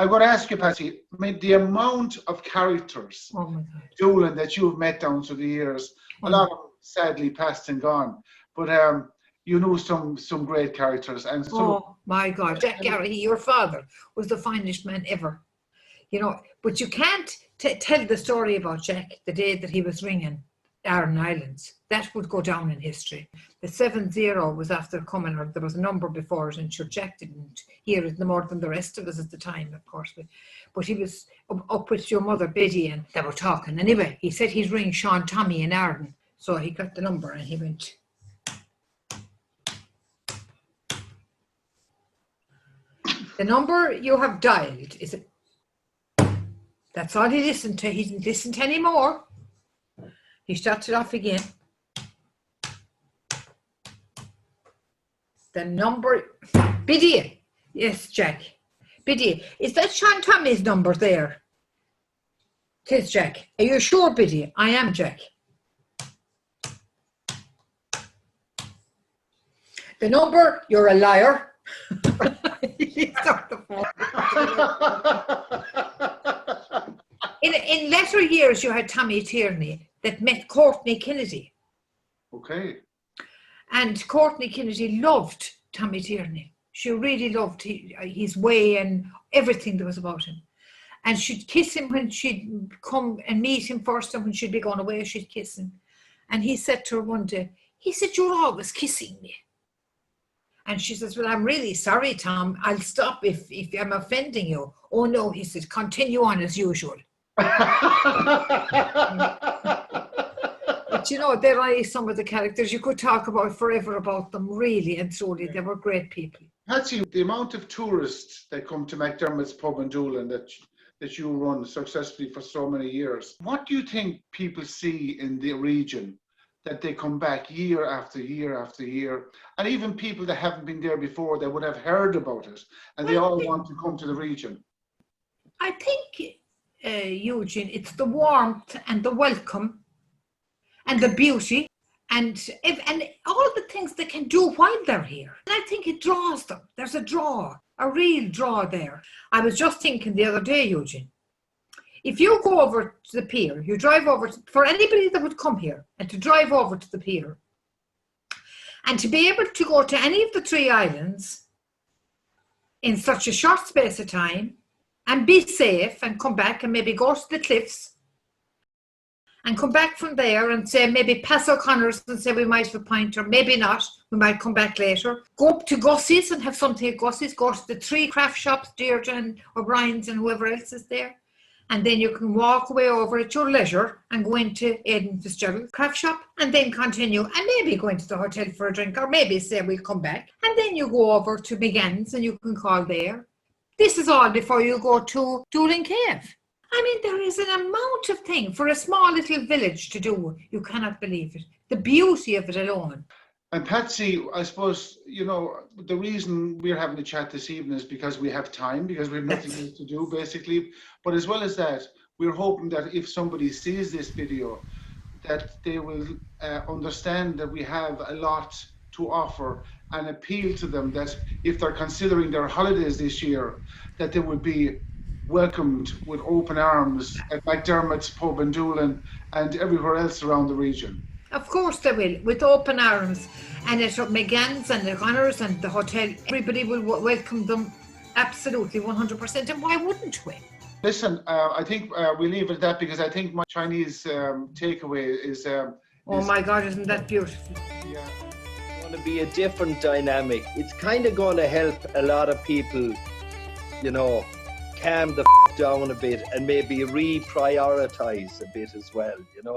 I'm going to ask you, Patsy, I mean, the amount of characters, Oh my God. Doolin, that you've met down through the years, a lot of them sadly passed and gone, but you know some great characters. And so, Oh my God, Jack Garrihy, your father, was the finest man ever. You know, but you can't tell the story about Jack the day that he was ringing Aran Islands. That would go down in history. The 70 was after coming, or there was a number before it, and sure, Jack didn't hear it no more than the rest of us at the time, of course. But he was up with your mother, Biddy, and they were talking. Anyway, he said he'd ring Sean Tommy in Arden. So he got the number and he went. The number you have dialed is it. That's all he listened to. He didn't listen to any more. He started off again. The number, Biddy. Yes, Jack. Biddy, is that Sean Tommy's number there? Tis Jack. Are you sure, Biddy? I am, Jack. The number, you're a liar. In later years, you had Tommy Tierney that met Courtney Kennedy. okay. And Courtney Kennedy loved Tommy Tierney. She really loved his way and everything that was about him. And she'd kiss him when she'd come and meet him first, and when she'd be gone away, she'd kiss him. And he said to her one day, he said, "You're always kissing me." And she says, "Well, I'm really sorry, Tom. I'll stop if I'm offending you." "Oh, no," he said, "continue on as usual." But you know, there are some of the characters you could talk about forever about them, really and truly. They were great people. Patsy, the amount of tourists that come to McDermott's pub in Doolin that you run successfully for so many years, what do you think people see in the region that they come back year after year after year, and even people that haven't been there before, that would have heard about it, and they all want to come to the region? I think, Eugene, it's the warmth and the welcome and the beauty and all the things they can do while they're here. And I think it draws them. There's a real draw there. I was just thinking the other day, Eugene, if you go over to the pier, you drive over, for anybody that would come here, and to drive over to the pier, and to be able to go to any of the 3 islands in such a short space of time, and be safe, and come back and maybe go to the cliffs, and come back from there and say, maybe pass O'Connor's and say we might have a pint, or maybe not, we might come back later. Go up to Gussie's and have something at Gussie's, go to the 3 craft shops, Deirdre and O'Brien's and whoever else is there. And then you can walk away over at your leisure and go into Aidan Fitzgerald's craft shop, and then continue and maybe go into the hotel for a drink, or maybe say we'll come back. And then you go over to McGann's and you can call there. This is all before you go to Doolin Cave. I mean, there is an amount of thing for a small little village to do. You cannot believe it. The beauty of it alone. And Patsy, I suppose, you know, the reason we're having a chat this evening is because we have time, because we have nothing else to do, basically. But as well as that, we're hoping that if somebody sees this video, that they will understand that we have a lot to offer, and appeal to them that if they're considering their holidays this year, that they would be welcomed with open arms at McDermott's pub in Doolin and everywhere else around the region. Of course they will, with open arms. And at McGann's and O'Connor's and the hotel, everybody will welcome them absolutely 100%. And why wouldn't we? Listen, I think we leave it at that, because I think my Chinese takeaway is... oh my God, isn't that beautiful? Yeah. It's going to be a different dynamic. It's kind of going to help a lot of people, you know, calm the down a bit and maybe reprioritize a bit as well, you know.